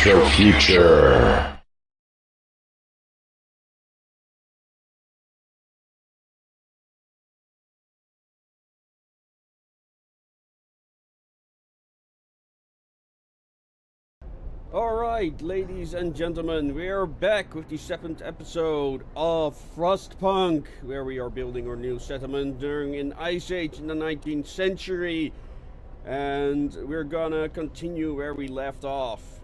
retro future. Alright, ladies and gentlemen, we are back with the 7th episode of Frostpunk, where we are building our new settlement during an ice age in the 19th century. And we're gonna continue where we left off.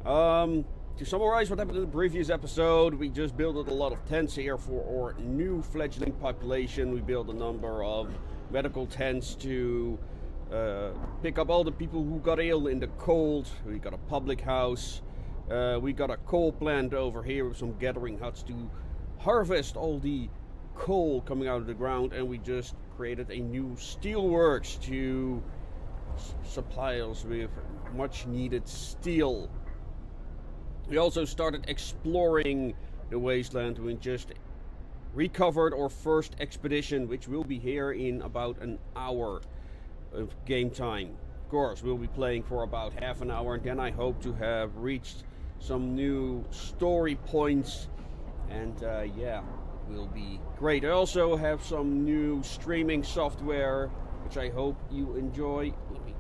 To summarize what happened in the previous episode, we just built a lot of tents here for our new fledgling population. We built a number of medical tents to pick up all the people who got ill in the cold. We got a public house. We got a coal plant over here with some gathering huts to harvest all the coal coming out of the ground. And we just created a new steelworks to supply us with much needed steel. We also started exploring the wasteland. We just recovered our first expedition, which will be here in about an hour of game time. Of course, we'll be playing for about half an hour, and then I hope to have reached some new story points, and yeah, will be great. I also have some new streaming software, which I hope you enjoy. Let me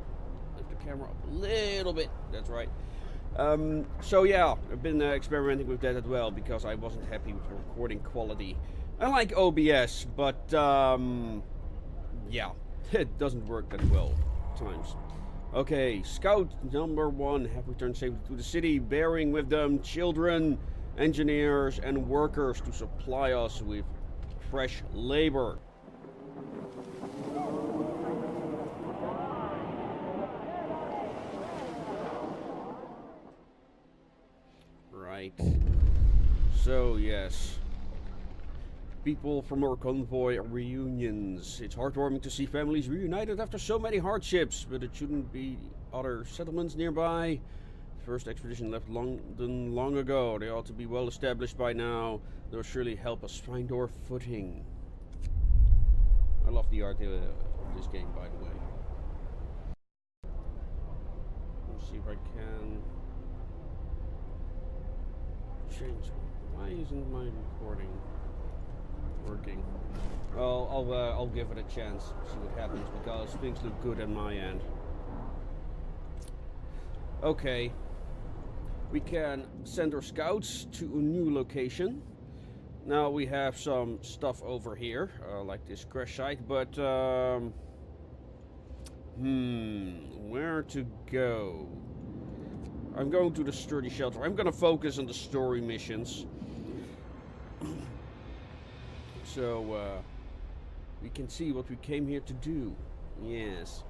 lift the camera up a little bit. That's right. So yeah, I've been experimenting with that as well, because I wasn't happy with the recording quality. I like OBS, but yeah, it doesn't work that well at times. Okay, Scout number 1 have returned safely to the city, bearing with them children, engineers, and workers to supply us with fresh labor. Right. So, yes. People from our convoy reunions. It's heartwarming to see families reunited after so many hardships, but it shouldn't be other settlements nearby. The first expedition left London long ago. They ought to be well established by now. They'll surely help us find our footing. I love the art of this game, by the way. Let's see if I can change. Why isn't my recording working? Well, I'll give it a chance, see what happens, because things look good on my end. Okay, we can send our scouts to a new location. Now we have some stuff over here, like this crash site, but where to go? I'm going to the sturdy shelter. I'm gonna focus on the story missions. So, we can see what we came here to do. Yes.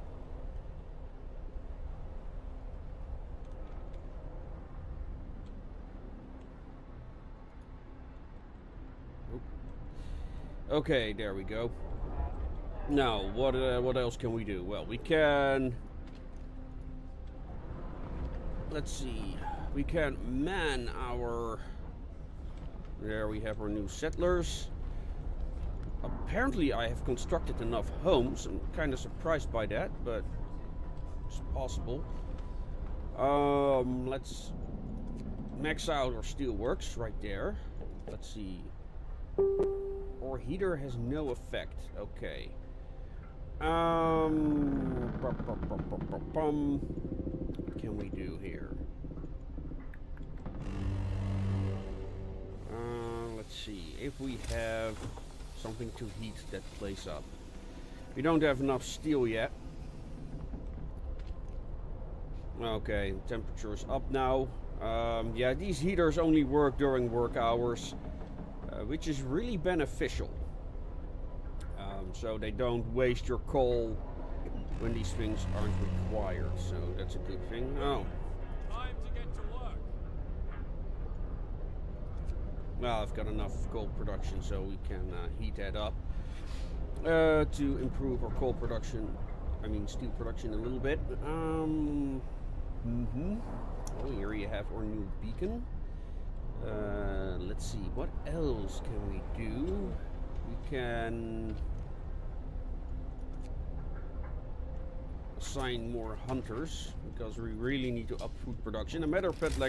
Okay, there we go. Now, what else can we do? Well, we can... Let's see. We can man our... There we have our new settlers. Apparently I have constructed enough homes. I'm kind of surprised by that, but it's possible. Let's max out our steelworks right there. Let's see. Our heater has no effect. Okay. What can we do here? Let's see. If we have something to heat that place up. We don't have enough steel yet. Okay, temperature's up now. Yeah, these heaters only work during work hours, which is really beneficial. So they don't waste your coal when these things aren't required. So that's a good thing. Oh. Time to get to work. Well, I've got enough coal production, so we can heat that up to improve our coal production. I mean, steel production a little bit. Oh, here you have our new beacon. Let's see, what else can we do? We can assign more hunters because we really need to up food production. A matter of fact,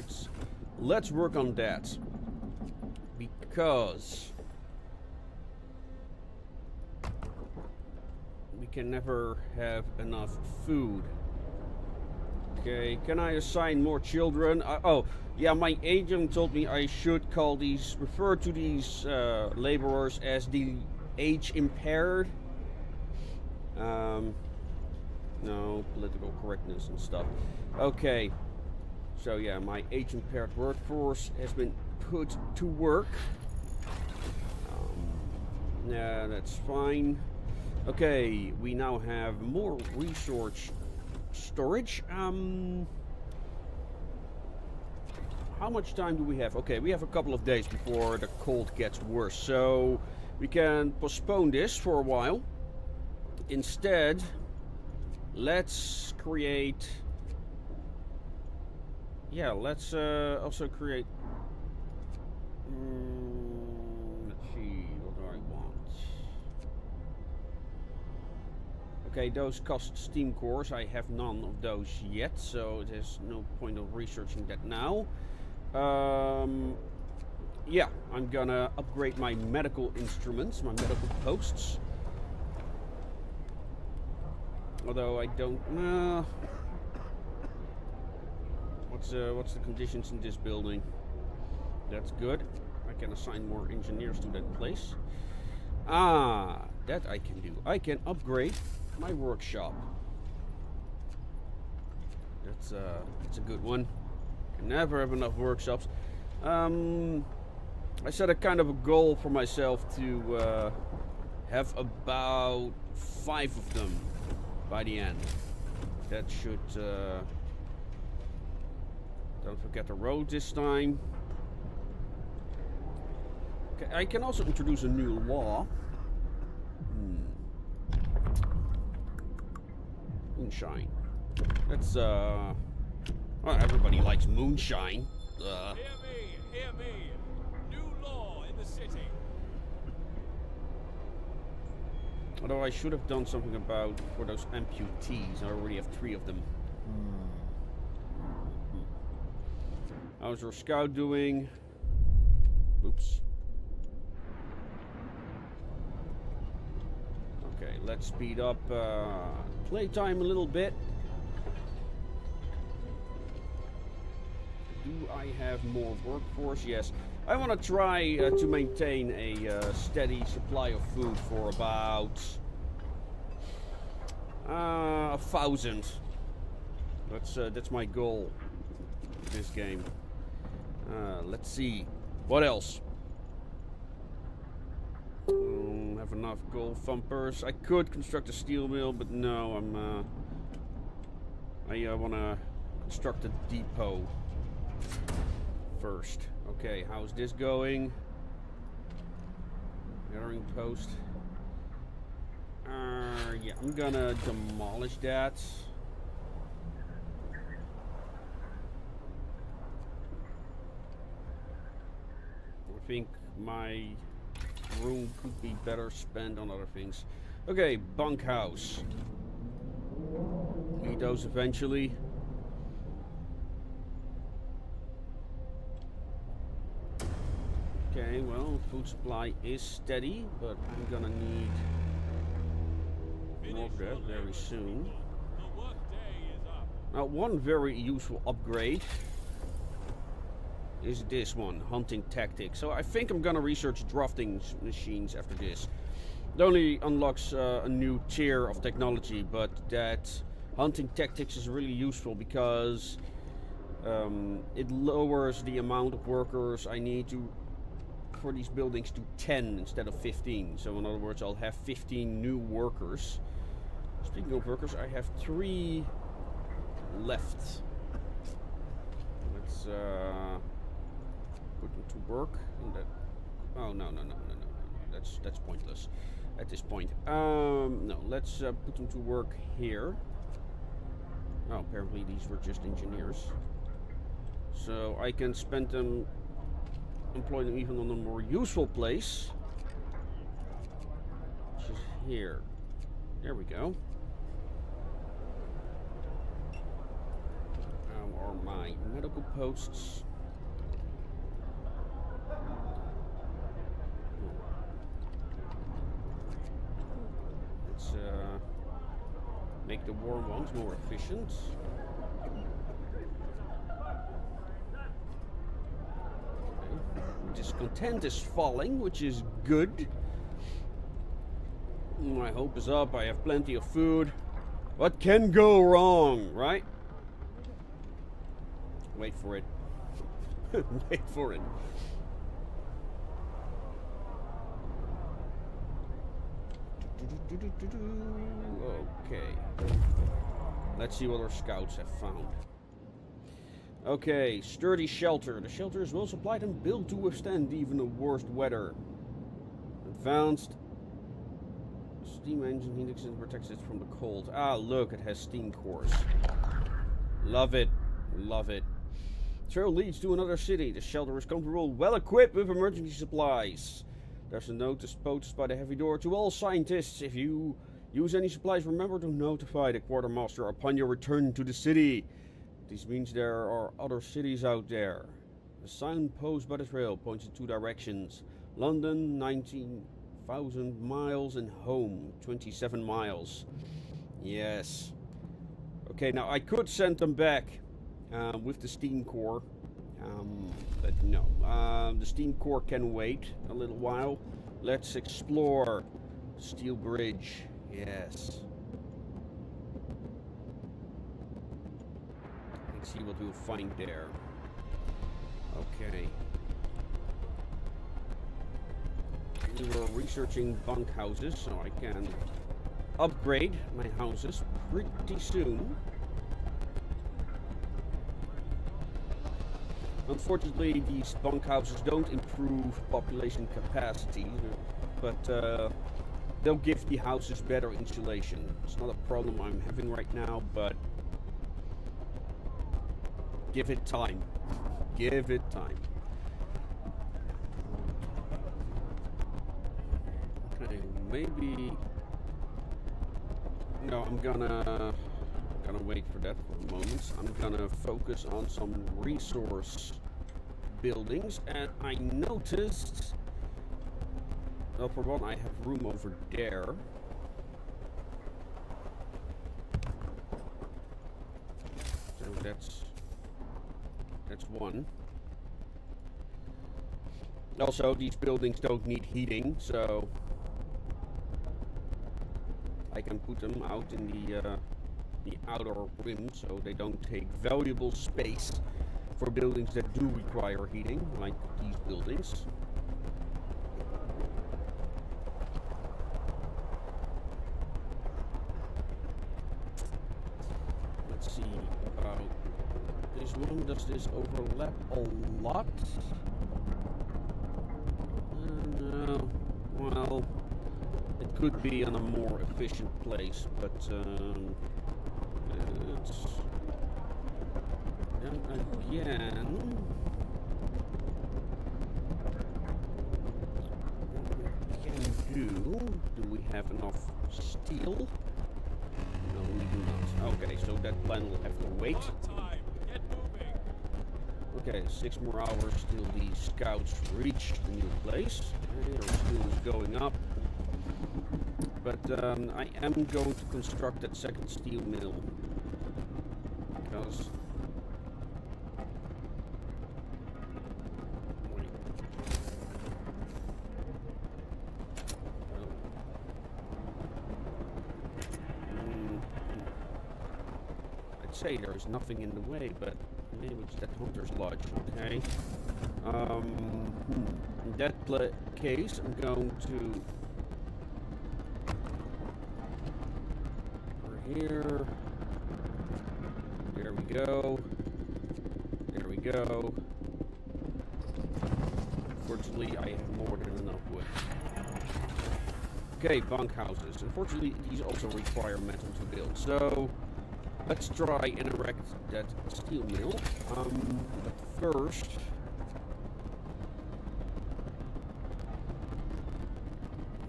let's work on that because we can never have enough food. Okay, can I assign more children? Oh, yeah, my agent told me I should refer to these laborers as the age impaired. No, political correctness and stuff. Okay, so yeah, my age impaired workforce has been put to work. Yeah, that's fine. Okay, we now have more resource storage. How much time do we have? Okay, we have a couple of days before the cold gets worse, so we can postpone this for a while. Instead, let's create... Yeah, let's also create... let's see, what do I want? Okay, those cost steam cores. I have none of those yet, so there's no point of researching that now. Yeah, I'm gonna upgrade my medical instruments, my medical posts. Although I don't... What's the conditions in this building? That's good. I can assign more engineers to that place. Ah, that I can do. I can upgrade my workshop. That's a good one. Can never have enough workshops. I set a kind of a goal for myself to have about 5 of them by the end. That should... don't forget the road this time. Okay, I can also introduce a new law. Moonshine. That's well, everybody likes moonshine. Hear me. New law in the city. Although I should have done something about for those amputees. I already have 3 of them. How's your scout doing? Oops. Okay, let's speed up playtime a little bit. Do I have more workforce? Yes. I want to try to maintain a steady supply of food for about 1,000. That's my goal for this game. Let's see. What else? Have enough gold thumpers. I could construct a steel mill, but no, I want to construct a depot first. Okay, how's this going? Gathering post. Yeah, I'm gonna demolish that. I think my room could be better spent on other things. Okay, bunkhouse. Need those eventually. Okay, well, food supply is steady, but I'm gonna need more of that very soon. Now, one very useful upgrade is this one, hunting tactics. So I think I'm gonna research drafting machines after this. It only unlocks a new tier of technology, but that hunting tactics is really useful because it lowers the amount of workers I need for these buildings to 10 instead of 15. So in other words, I'll have 15 new workers. Speaking of workers, I have 3 left. Let's put them to work. And that, oh no. That's pointless at this point. No, let's put them to work here. Oh, apparently these were just engineers. So I can spend them, employ them even on a more useful place, which is here. There we go. outposts. Let's make the warm ones more efficient. Okay. Discontent is falling, which is good. My hope is up. I have plenty of food. What can go wrong, right? Wait for it. Wait for it. Okay. Let's see what our scouts have found. Okay, sturdy shelter. The shelter is well supplied and built to withstand even the worst weather. Advanced steam engine heat exchanger protects it from the cold. Ah, look, it has steam cores. Love it. Love it. Trail leads to another city. The shelter is comfortable, well equipped with emergency supplies. There's a notice posted by the heavy door to all scientists. If you use any supplies, remember to notify the quartermaster upon your return to the city. This means there are other cities out there. The sign posted by the trail points in two directions. London, 19,000 miles, and home, 27 miles. Yes. Okay, now I could send them back with the steam core. But no, the steam core can wait a little while. Let's explore Steel Bridge. Yes. Let's see what we'll find there. Okay. We were researching bunkhouses, so I can upgrade my houses pretty soon. Unfortunately, these bunkhouses don't improve population capacity, but they'll give the houses better insulation. It's not a problem I'm having right now, but give it time. Give it time. Okay, maybe... No, I'm gonna wait for that for a moment. I'm gonna focus on some resource buildings, and I noticed, well, for one, I have room over there. So that's one. Also, these buildings don't need heating, so I can put them out in the outer rim, so they don't take valuable space for buildings that do require heating, like these buildings. Let's see about this one. Does this overlap a lot? No. Well, it could be in a more efficient place, but then again, what we can do we have enough steel? No, we do not. Okay, so that plan will have to wait. Okay, 6 more hours till the scouts reach the new place. Okay, our steel is going up. But I am going to construct that second steel mill. Because... I'd say there's nothing in the way, but maybe it's that hunter's lodge. Okay. In that case, I'm going to... Here. There we go. There we go. Unfortunately, I have more than enough wood. Okay, bunkhouses. Unfortunately, these also require metal to build. So, let's try and erect that steel mill. But first...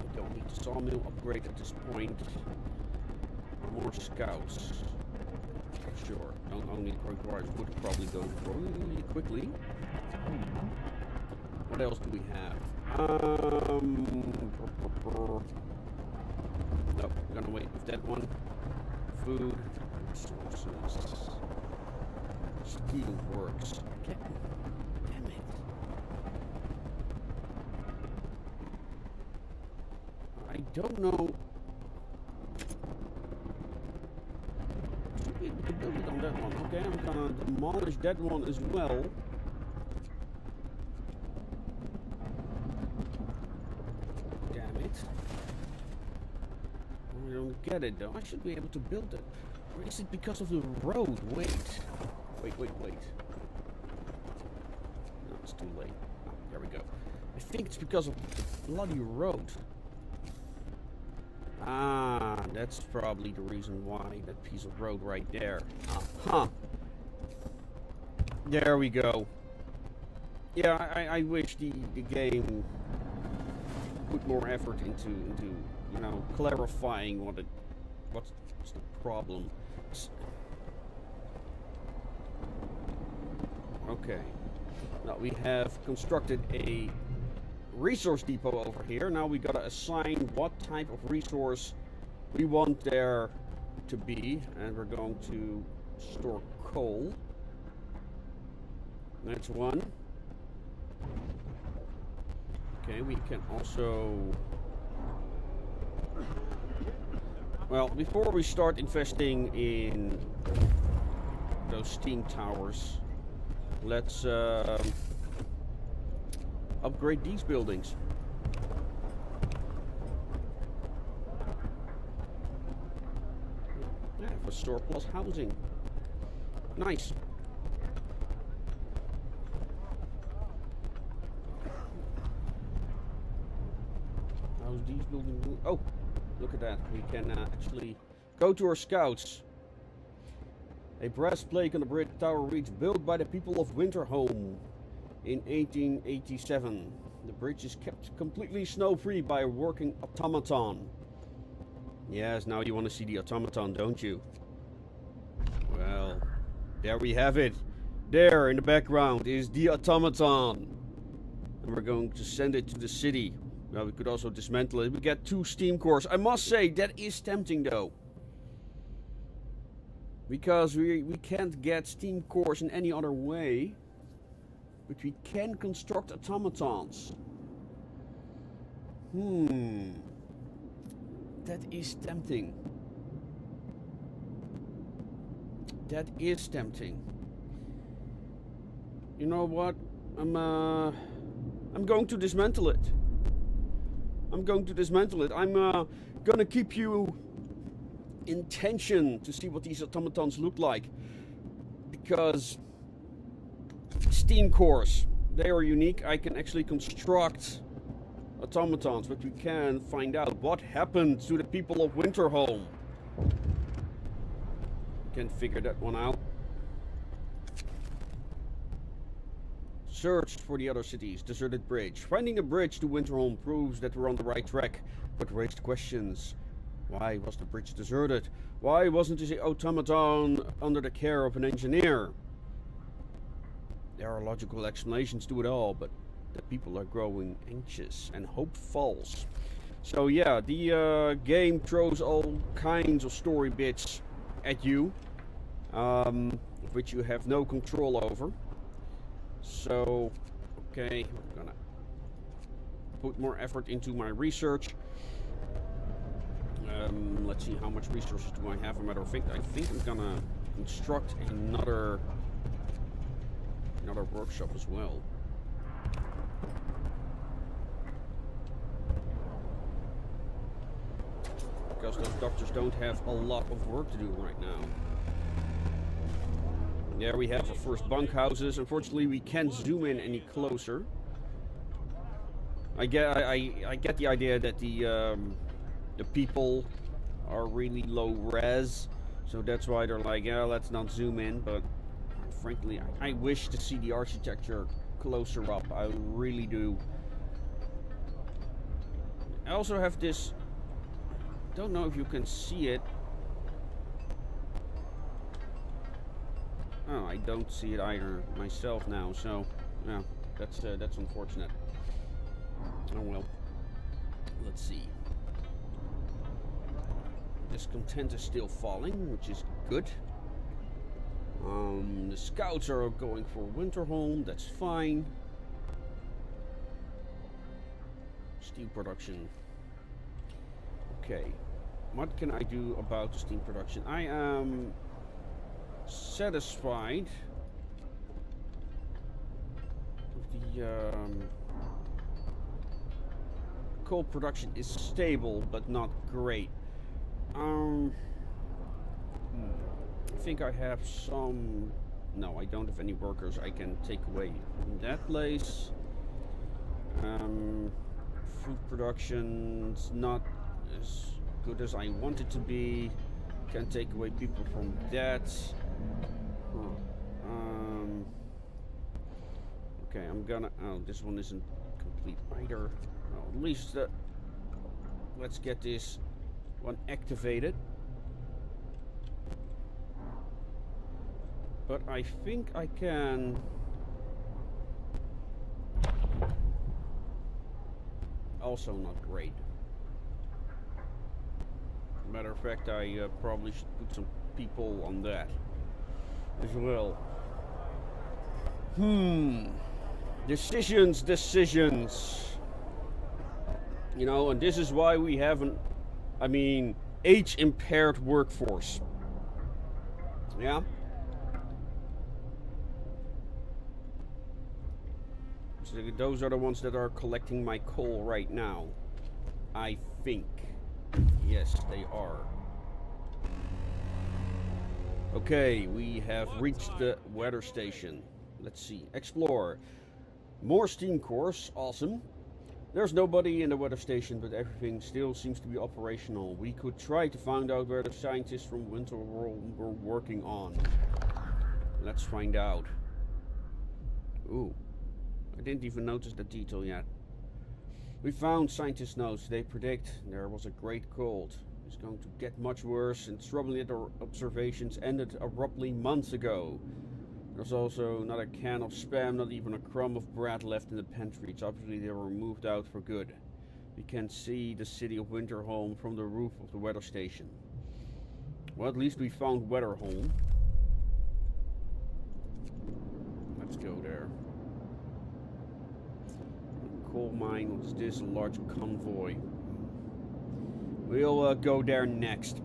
I don't need the sawmill upgrade at this point. More scouts. Sure. Don't only requires wood to probably go really quickly. What else do we have? Nope, we're gonna wait with that one. Food, resources, steel works. Damn it. I don't know. Should be able to build it on that one. Okay, I'm gonna demolish that one as well. Damn it. I don't get it though. I should be able to build it. Or is it because of the road? Wait. Wait. No, it's too late. Oh, there we go. I think it's because of the bloody road. Ah, that's probably the reason why. That piece of road right there. Huh. There we go. Yeah, I wish the game put more effort into you know, clarifying what's the problem. Okay. Now we have constructed a resource depot over here. Now we gotta assign what type of resource we want there to be, and we're going to store coal. That's one. Okay, we can also, well, before we start investing in those steam towers, let's upgrade these buildings. Yeah, for surplus housing. Nice. How's these buildings? Oh, look at that. We can actually go to our scouts. A brass plate on the bridge tower reads, built by the people of Winterhome in 1887. The bridge is kept completely snow-free by a working automaton. Yes, now you want to see the automaton, don't you? Well, there we have it. There in the background is the automaton. And we're going to send it to the city. Well, we could also dismantle it. We get 2 steam cores. I must say, that is tempting though. Because we can't get steam cores in any other way. But we can construct automatons. That is tempting. That is tempting. You know what? I'm going to dismantle it. I'm gonna keep you in tension to see what these automatons look like. Because steam cores, they are unique. I can actually construct automatons, but we can find out what happened to the people of Winterhome. Can't figure that one out. Search for the other cities. Deserted bridge. Finding a bridge to Winterhome proves that we're on the right track, but raised questions. Why was the bridge deserted? Why wasn't this automaton under the care of an engineer? There are logical explanations to it all, but the people are growing anxious and hope falls. So yeah, the game throws all kinds of story bits at you, which you have no control over. So, okay, I'm gonna put more effort into my research. Let's see, how much resources do I have? As a matter of fact, I think I'm gonna construct another workshop as well. Because those doctors don't have a lot of work to do right now. There we have our first bunkhouses. Unfortunately, we can't zoom in any closer. I get the idea that the people are really low res, so that's why they're like, yeah, let's not zoom in. But frankly, I wish to see the architecture closer up. I really do. I also have this. Don't know if you can see it. Oh, I don't see it either myself now, so yeah, that's unfortunate. Oh well. Let's see. Discontent is still falling, which is good. The scouts are going for Winterhome, that's fine. Steel production. Okay. What can I do about the steam production? I am satisfied with the coal production is stable but not great. I think I have some. No, I don't have any workers I can take away in that place. Food production's not as good as I want it to be. Can take away people from that. Okay, I'm gonna. Oh, this one isn't complete either. Well, at least let's get this one activated. But I think I can. Also not great. Matter of fact, I probably should put some people on that as well. Decisions. You know, and this is why we have age-impaired workforce. Yeah? So those are the ones that are collecting my coal right now. I think. Yes, they are. Okay, we have reached the weather station. Let's see. Explore. More steam cores. Awesome. There's nobody in the weather station, but everything still seems to be operational. We could try to find out where the scientists from Winterhome were working on. Let's find out. Ooh. I didn't even notice the detail yet. We found scientist notes. They predict there was a great cold. It's going to get much worse, and troubling that our observations ended abruptly months ago. There's also not a can of Spam, not even a crumb of bread left in the pantry. It's obviously they were moved out for good. We can see the city of Winterhome from the roof of the weather station. Well, at least we found Winterhome. Let's go there. Coal mine, what is this? A large convoy. We'll go there next.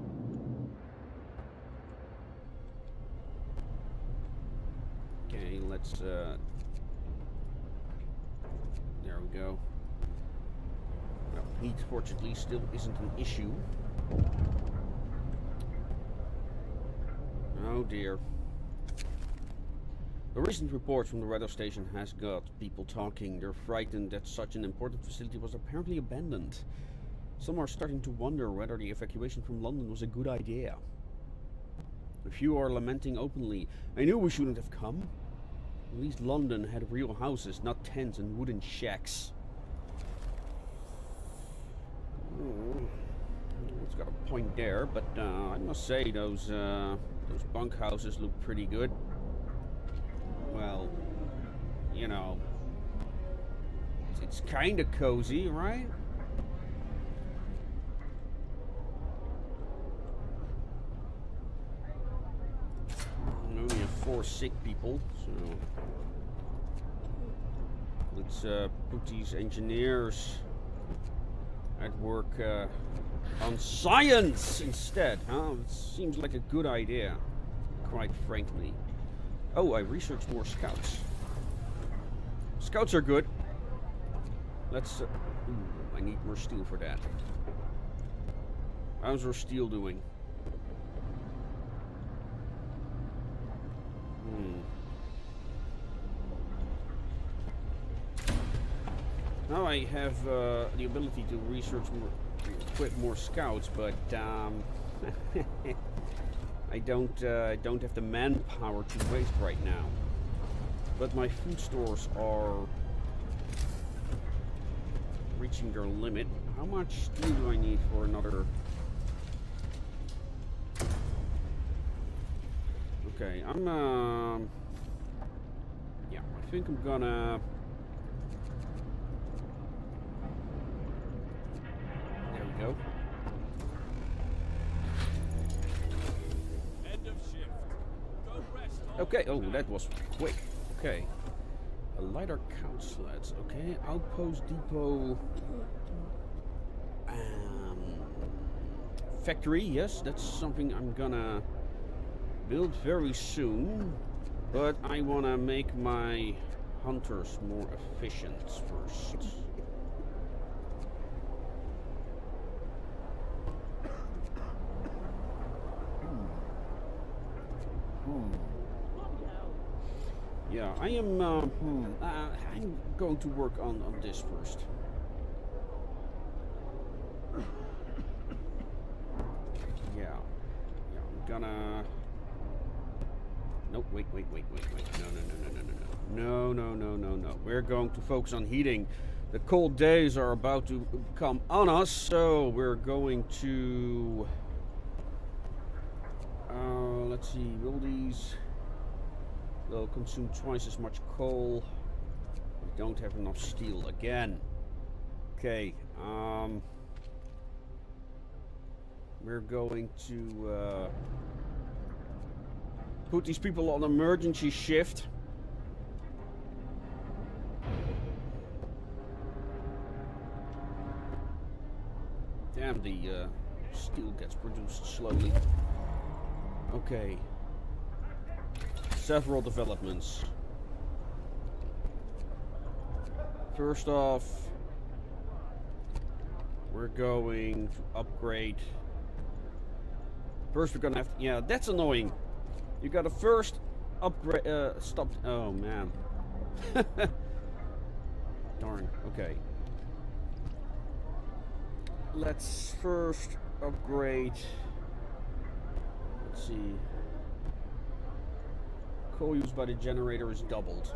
Okay, let's there we go. Well, heat fortunately still isn't an issue. Oh dear. The recent report from the weather station has got people talking. They're frightened that such an important facility was apparently abandoned. Some are starting to wonder whether the evacuation from London was a good idea. A few are lamenting openly. I knew we shouldn't have come. At least London had real houses, not tents and wooden shacks. It's got a point there, but I must say those bunkhouses look pretty good. Well, you know, it's kind of cozy, right? We only have 4 sick people, so let's put these engineers at work on science instead, huh? It seems like a good idea, quite frankly. Oh, I researched more scouts. Scouts are good. Let's... I need more steel for that. How's our steel doing? Now I have the ability to research more, equip more scouts, but I don't have the manpower to waste right now. But my food stores are reaching their limit. How much steel do I need for another? Okay, yeah, I think I'm gonna... There we go. End of shift. Go rest. Okay, oh, that was quick. Okay. A lighter count sleds. Okay, outpost depot. Factory, yes, that's something I'm gonna build very soon. But I wanna make my hunters more efficient first. Yeah, I am. I'm going to work on this first. Yeah, I'm gonna. No, wait. No. We're going to focus on heating. The cold days are about to come on us, so we're going to. Let's see. Will these? They'll consume twice as much coal. We don't have enough steel again. Okay. We're going to put these people on emergency shift. Damn, the steel gets produced slowly. Okay. Several developments. First off, we're going to upgrade. First, we're gonna have to, yeah, that's annoying. You gotta first upgrade. Stop. Oh man. Darn. Okay. Let's first upgrade. Let's see. Coal used by the generator is doubled.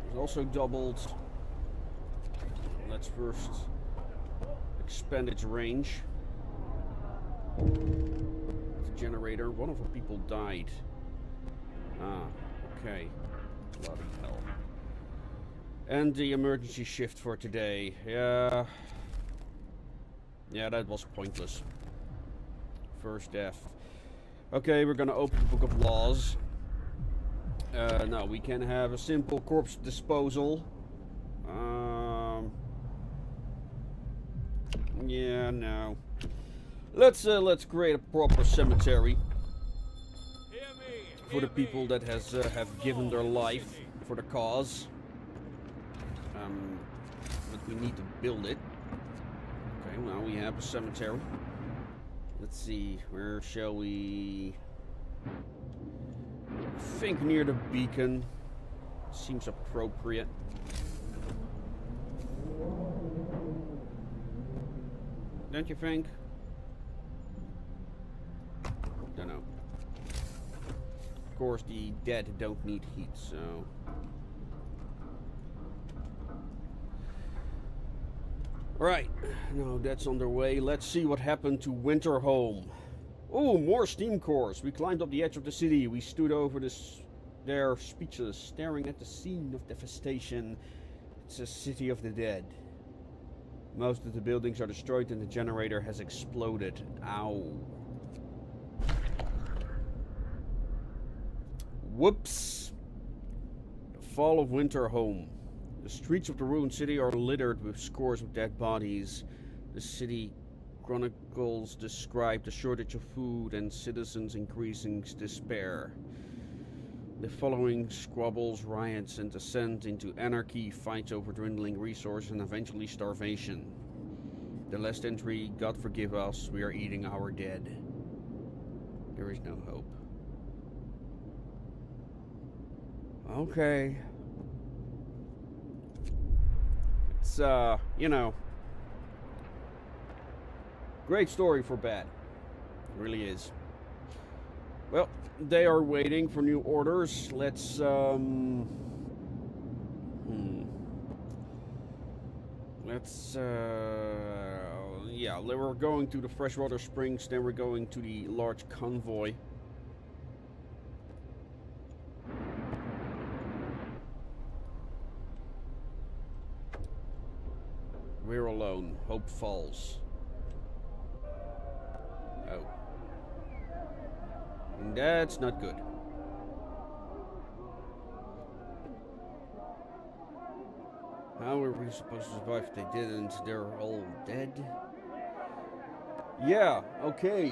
It's also doubled. Let's first expand its range. The generator, one of the people died. Ah, okay. Bloody hell. And the emergency shift for today. Yeah, that was pointless. First death. Okay, we're gonna open the Book of Laws. No, we can have a simple corpse disposal. Yeah, no. Let's create a proper cemetery for the people that have given their life for the cause. But we need to build it. Okay, well we have a cemetery. Let's see, where shall we? I think near the beacon seems appropriate. Don't you think? Don't know. Of course, the dead don't need heat, so. Right, now that's underway. Let's see what happened to Winterhome. Oh, more steam cores. We climbed up the edge of the city. We stood over there speechless, staring at the scene of devastation. It's a city of the dead. Most of the buildings are destroyed and the generator has exploded. Ow. Whoops. The fall of Winterhome. The streets of the ruined city are littered with scores of dead bodies. The city chronicles describe the shortage of food and citizens' increasing despair. The following squabbles, riots, and descent into anarchy, fights over dwindling resources, and eventually starvation. The last entry, God forgive us, we are eating our dead. There is no hope. Okay. It's, you know, great story for bad. It really is. Well, they are waiting for new orders. Let's, yeah, we're going to the freshwater springs, then we're going to the large convoy. We're alone. Hope falls. Oh. That's not good. How are we supposed to survive if they didn't? They're all dead? Yeah, okay.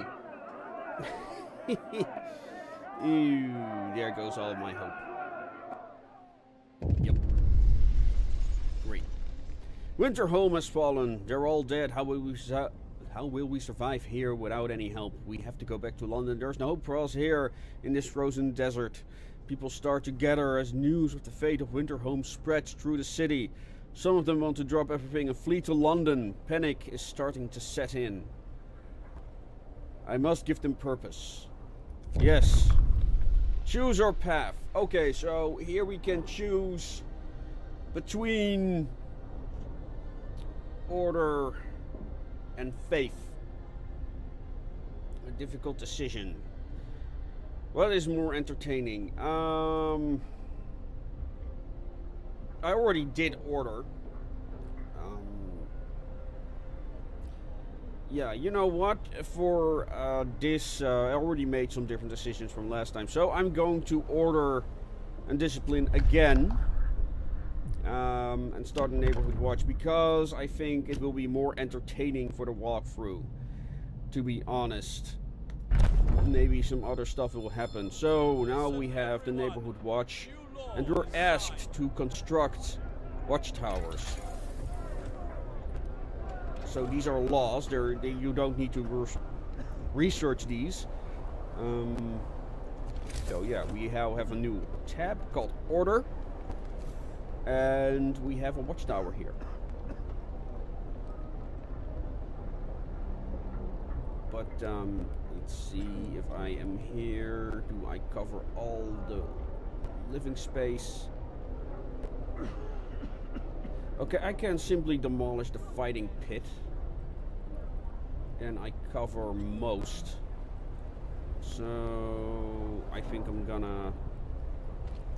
Ew, there goes all my hope. Yep. Great. Winterhome has fallen. They're all dead. How will we survive here without any help? We have to go back to London. There's no hope for us here in this frozen desert. People start to gather as news of the fate of Winterhome spreads through the city. Some of them want to drop everything and flee to London. Panic is starting to set in. I must give them purpose. Yes. Choose our path. Okay, so here we can choose between order and faith. A difficult decision. What is more entertaining? I already did order. Yeah, you know what? For this, I already made some different decisions from last time. So I'm going to order and discipline again. And start a neighborhood watch because I think it will be more entertaining for the walkthrough. To be honest. Maybe some other stuff will happen. So now we have the neighborhood watch. And we're asked to construct watchtowers. So these are laws. You don't need to research these. So yeah, we now have a new tab called Order. And we have a watchtower here. But let's see if I am here. Do I cover all the living space? Okay, I can simply demolish the fighting pit. And I cover most. So I think I'm gonna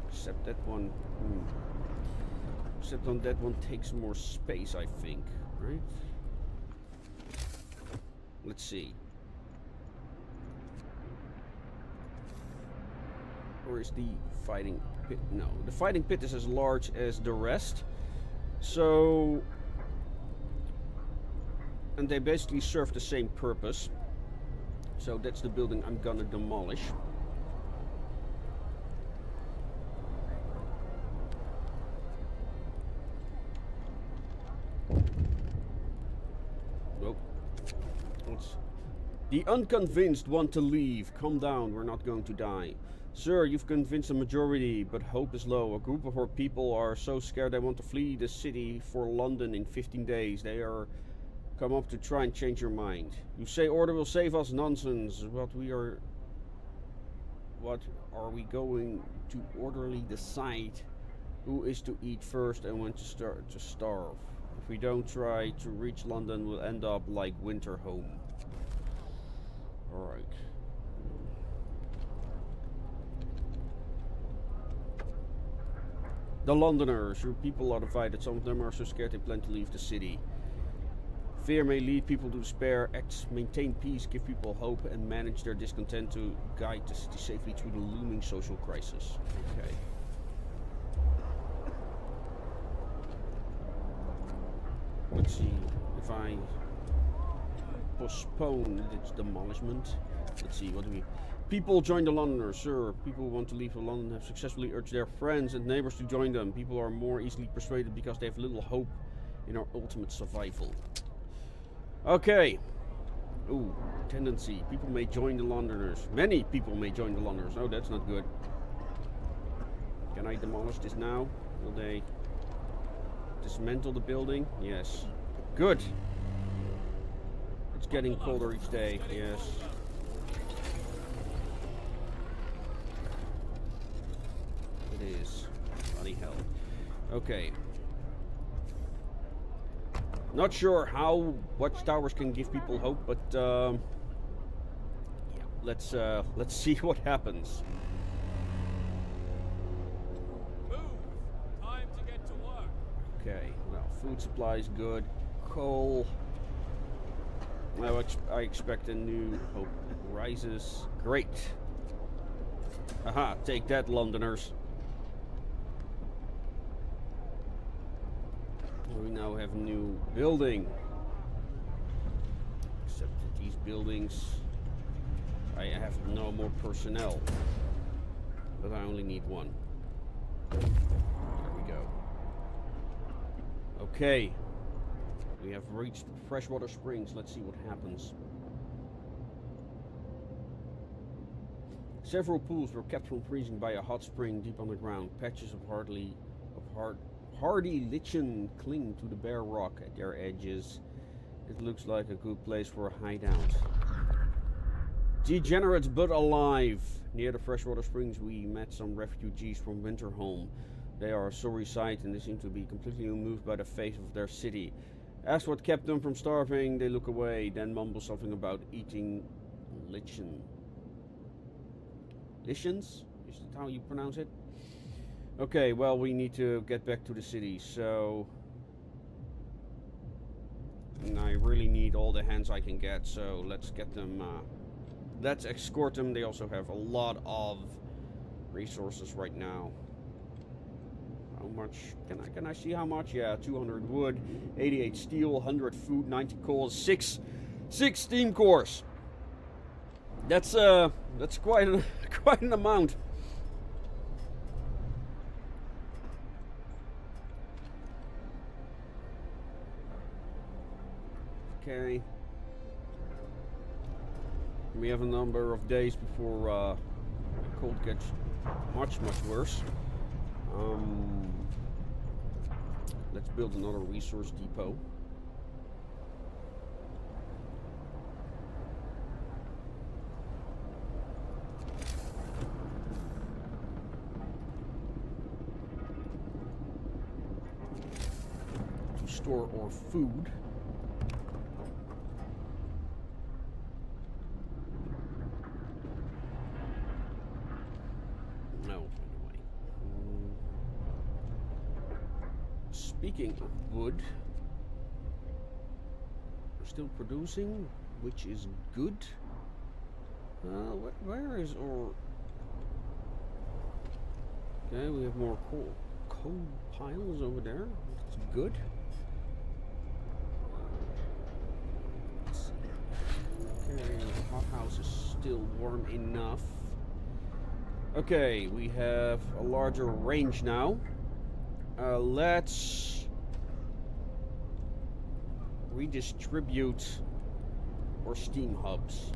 accept that one. Except on that one takes more space, I think, right? Let's see. Or is the fighting pit? No, the fighting pit is as large as the rest. So, and they basically serve the same purpose. So that's the building I'm gonna demolish. Nope. The unconvinced want to leave. Calm down, we're not going to die. Sir, you've convinced a majority, but hope is low. A group of our people are so scared they want to flee the city for London in 15 days. They are come up to try and change your mind. You say order will save us? Nonsense. What are we going to orderly decide who is to eat first and when to start to starve? If we don't try to reach London, we'll end up like Winterhome. Alright. The Londoners, your people are divided. Some of them are so scared they plan to leave the city. Fear may lead people to despair. Acts maintain peace, give people hope, and manage their discontent to guide the city safely through the looming social crisis. Okay. Let's see if I postpone its demolishment. Let's see, what do we... People join the Londoners, sir. People who want to leave London have successfully urged their friends and neighbors to join them. People are more easily persuaded because they have little hope in our ultimate survival. Okay. Ooh, tendency. People may join the Londoners. Many people may join the Londoners. Oh, that's not good. Can I demolish this now? Will they dismantle the building? Yes. Good. It's getting colder each day. Yes. Is bloody hell. Okay. Not sure how watchtowers can give people hope, but yeah, let's see what happens. Move! Time to get to work. Okay. Well, food supply is good. coal. I expect a new hope rises. Great. Aha, take that, Londoners. We now have a new building. Except that these buildings, I have no more personnel. But I only need one. There we go. Okay. We have reached freshwater springs. Let's see what happens. Several pools were kept from freezing by a hot spring deep underground. Patches of hardy lichen cling to the bare rock at their edges. It looks like a good place for a hideout. Degenerates but alive. Near the freshwater springs we met some refugees from Winterhome. They are a sorry sight and they seem to be completely unmoved by the fate of their city. Asked what kept them from starving, they look away, then mumble something about eating lichen. Lichens? Is that how you pronounce it? Okay, well, we need to get back to the city, so... And I really need all the hands I can get, so let's get them... let's escort them. They also have a lot of resources right now. How much? Can I see how much? Yeah, 200 wood, 88 steel, 100 food, 90 coal, 6 steam cores. That's quite an amount. Okay. We have a number of days before the cold gets much worse. Let's build another resource depot. To store our food. Speaking of wood, we're still producing, which is good. Where is our... Okay, we have more coal piles over there. That's good. Let's see. Okay, the hothouse is still warm enough. Okay, we have a larger range now. Let's redistribute our steam hubs,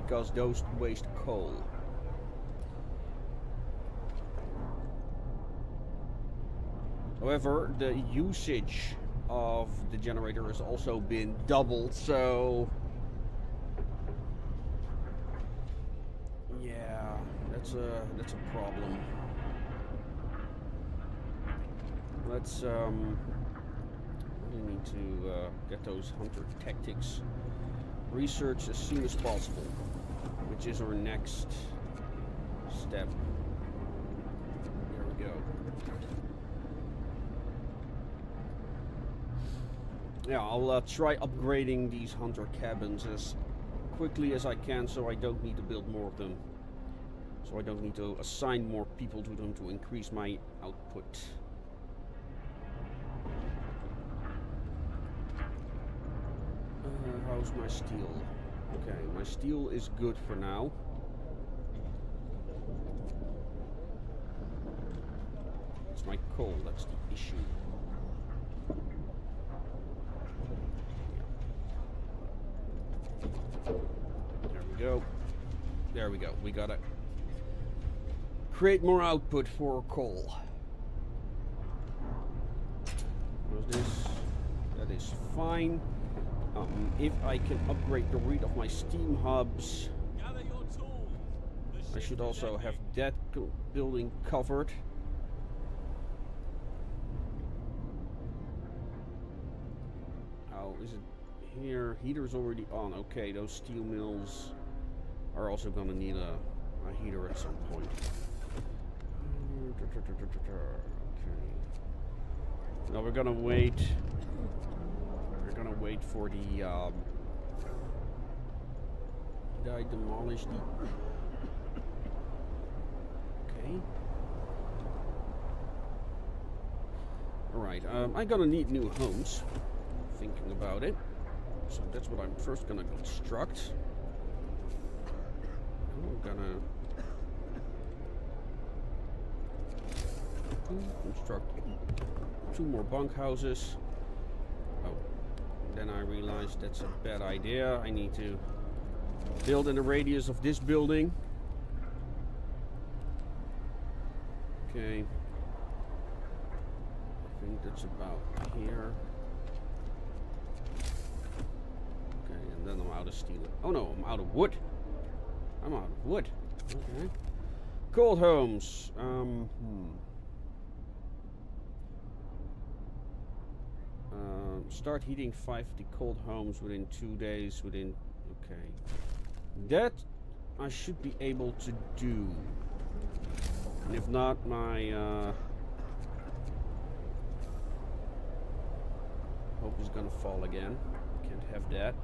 because those waste coal. However, the usage of the generator has also been doubled, so yeah, that's a problem. Let's we need to get those hunter tactics researched as soon as possible, which is our next step. There we go. Yeah, I'll try upgrading these hunter cabins as quickly as I can, so I don't need to build more of them. So I don't need to assign more people to them to increase my output. How's my steel? Okay, my steel is good for now. It's my coal, that's the issue. There we go. There we go. We gotta create more output for coal. What's this? That is fine. If I can upgrade the read of my steam hubs, I should also have that building covered. Oh, is it here? Heater's already on. Okay, those steel mills are also gonna need a heater at some point. Okay. No, we're gonna wait. We're gonna wait for the. Did I demolish the? Okay. All right. I'm gonna need new homes. Thinking about it. So that's what I'm first gonna construct. I'm gonna construct 2 more bunkhouses. Oh, then I realized that's a bad idea. I need to build in the radius of this building. Okay. I think that's about here. Okay, and then I'm out of steel. Oh no, I'm out of wood. I'm out of wood. Okay. Cold homes. Start heating 50 cold homes within 2 days. Okay. That I should be able to do. And if not, my hope is gonna fall again. Can't have that.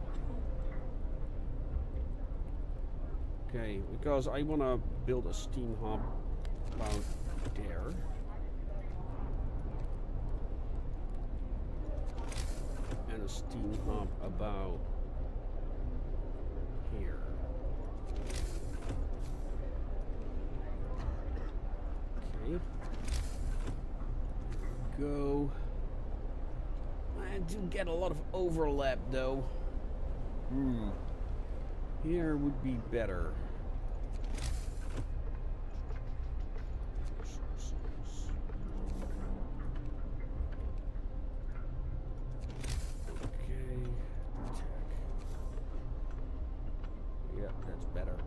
Okay, because I want to build a steam hub about there. And a steam hub about here. Okay. Go. I do get a lot of overlap though. Here would be better. Okay. Attack. Yeah, that's better.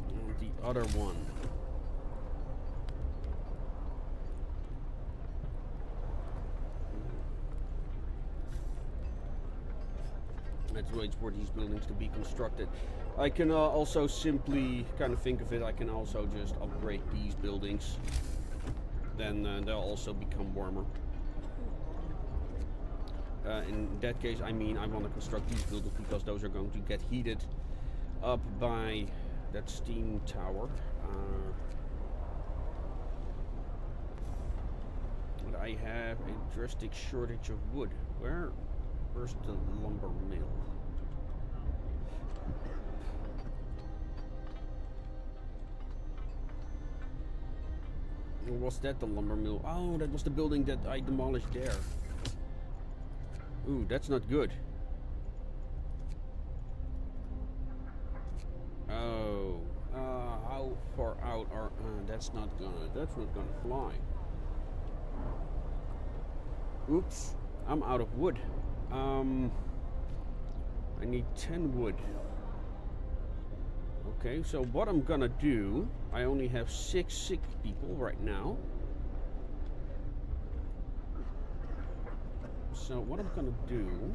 And the other one. Let's wait for these buildings to be constructed. I can also simply kind of think of it, I can also just upgrade these buildings. Then they'll also become warmer. In that case, I mean, I want to construct these buildings because those are going to get heated up by that steam tower. But I have a drastic shortage of wood. Where's the lumber mill? Or was that the lumber mill? Oh, that was the building that I demolished there. Ooh, that's not good. Oh, how far out are? That's not gonna fly. Oops, I'm out of wood. I need 10 wood. Okay, so what I'm gonna do, I only have 6 sick people right now. So what I'm gonna do,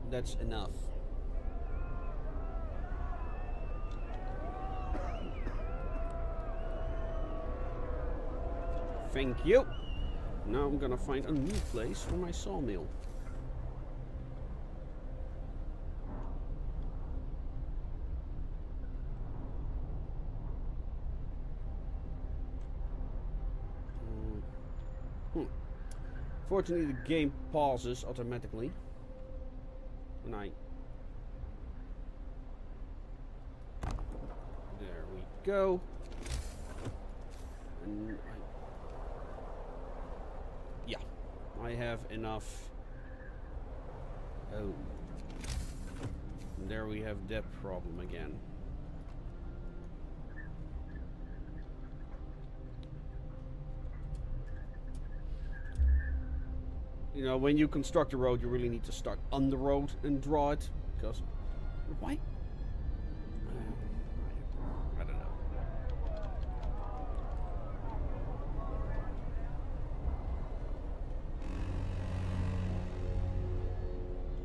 that's enough. Thank you. Now I'm gonna find a new place for my sawmill. Fortunately, the game pauses automatically when I... There we go. And yeah, I have enough. Oh, and there we have that problem again. You know, when you construct a road, you really need to start on the road and draw it, because why? I don't know.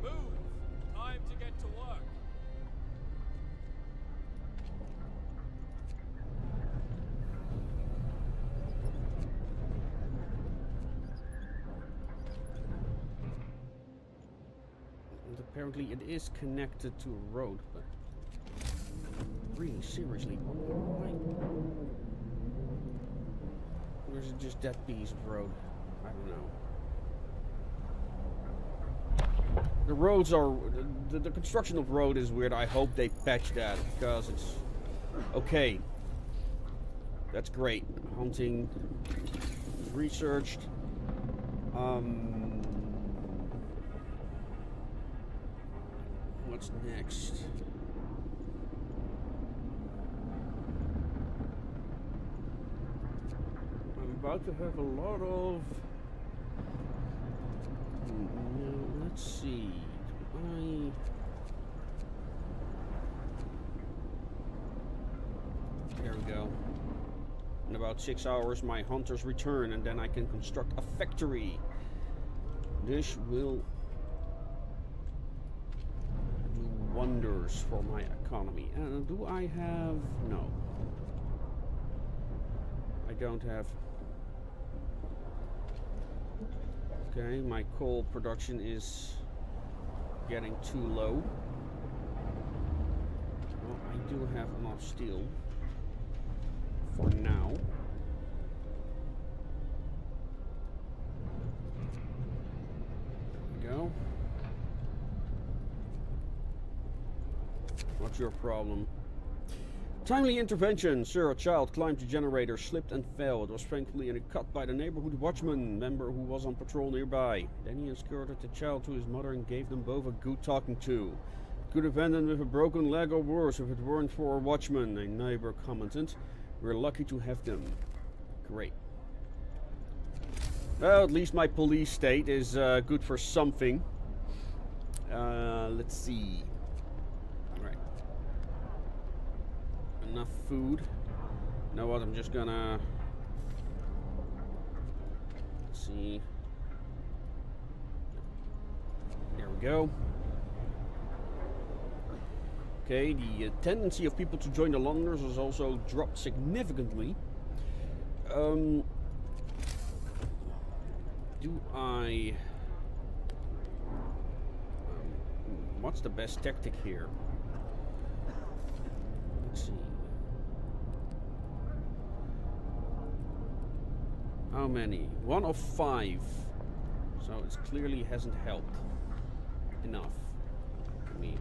Move! Time to get to work. Apparently it is connected to a road, but really seriously, why? Or is it just that piece of road? I don't know. The roads are... The construction of road is weird. I hope they patch that, because it's... Okay. That's great. Hunting. Researched. What's next? I'm about to have a lot of... let's see. There we go. In about 6 hours my hunters return, and then I can construct a factory. This will do wonders for my economy. Do I have... No. I don't have... Okay, my coal production is getting too low. Well, I do have enough steel for now. There we go. What's your problem? Timely intervention. Sir, a child climbed the generator, slipped and fell. It was thankfully cut by the neighborhood watchman member who was on patrol nearby. Then he escorted the child to his mother and gave them both a good talking to. Could have ended with a broken leg or worse if it weren't for a watchman, a neighbor commented. We're lucky to have them. Great. Well, at least my police state is good for something. Let's see. Alright. Enough food. You know what, I'm just gonna... Let's see. There we go. Okay, the tendency of people to join the Londoners has also dropped significantly. Do I... what's the best tactic here? Let's see. How many? 1 of 5. So it clearly hasn't helped enough for me.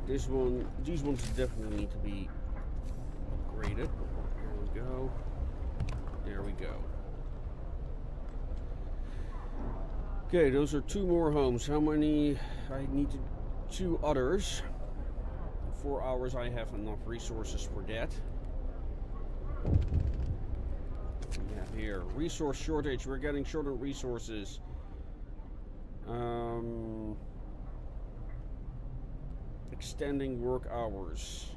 This one, these ones definitely need to be upgraded. There we go. There we go. Okay, those are 2 more homes. How many? I need 2 others. In 4 hours I have enough resources for that. We have here resource shortage. We're getting short on resources. Extending work hours.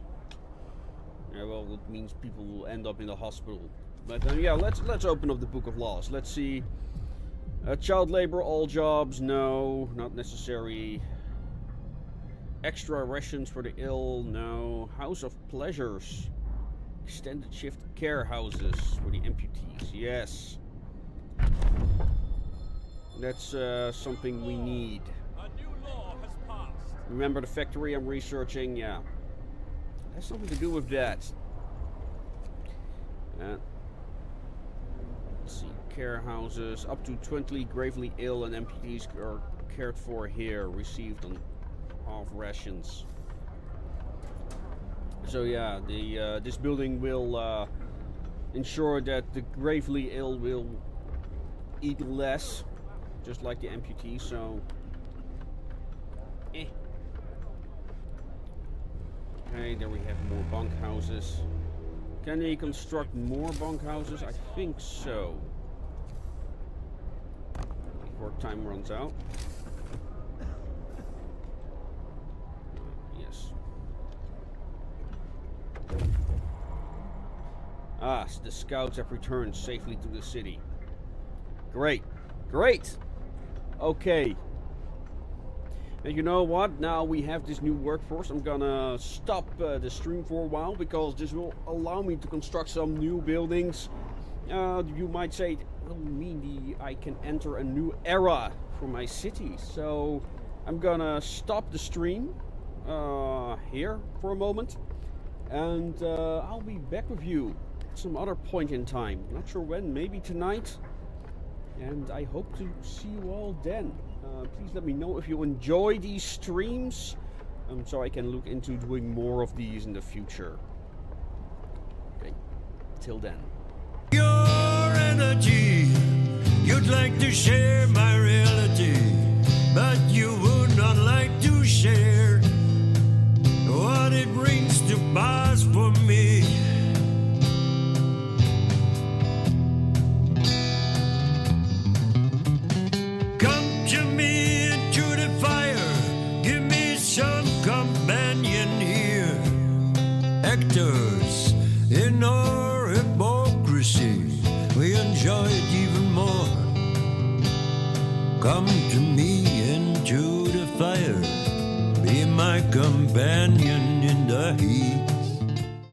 Yeah, well, that means people will end up in the hospital. But yeah, let's open up the book of laws. Let's see. Child labor, all jobs, no, not necessary. Extra rations for the ill, no. House of pleasures. Extended shift care houses for the amputees, yes. That's something we need. A new law has passed. Remember the factory I'm researching? Yeah. Has something to do with that. Let's see. Care houses. Up to 20 gravely ill and amputees are cared for here. Received on half rations. So yeah, this building will ensure that the gravely ill will eat less. Just like the amputees, so... Okay, there we have more bunkhouses. Can they construct more bunkhouses? I think so. Before time runs out. Yes. Ah, the scouts have returned safely to the city. Great. Great! Okay. And you know what? Now we have this new workforce. I'm gonna stop the stream for a while because this will allow me to construct some new buildings. You might say, well, I can enter a new era for my city. So I'm gonna stop the stream here for a moment, and I'll be back with you at some other point in time. Not sure when, maybe tonight. And I hope to see you all then. Please let me know if you enjoy these streams, so I can look into doing more of these in the future. Okay, till then. Your energy, you'd like to share my reality, but you would not like to share what it brings to pass for me. Come to me into the fire, give me some companion here. Actors in our hypocrisy, we enjoy it even more. Come to me into the fire, be my companion in the heat.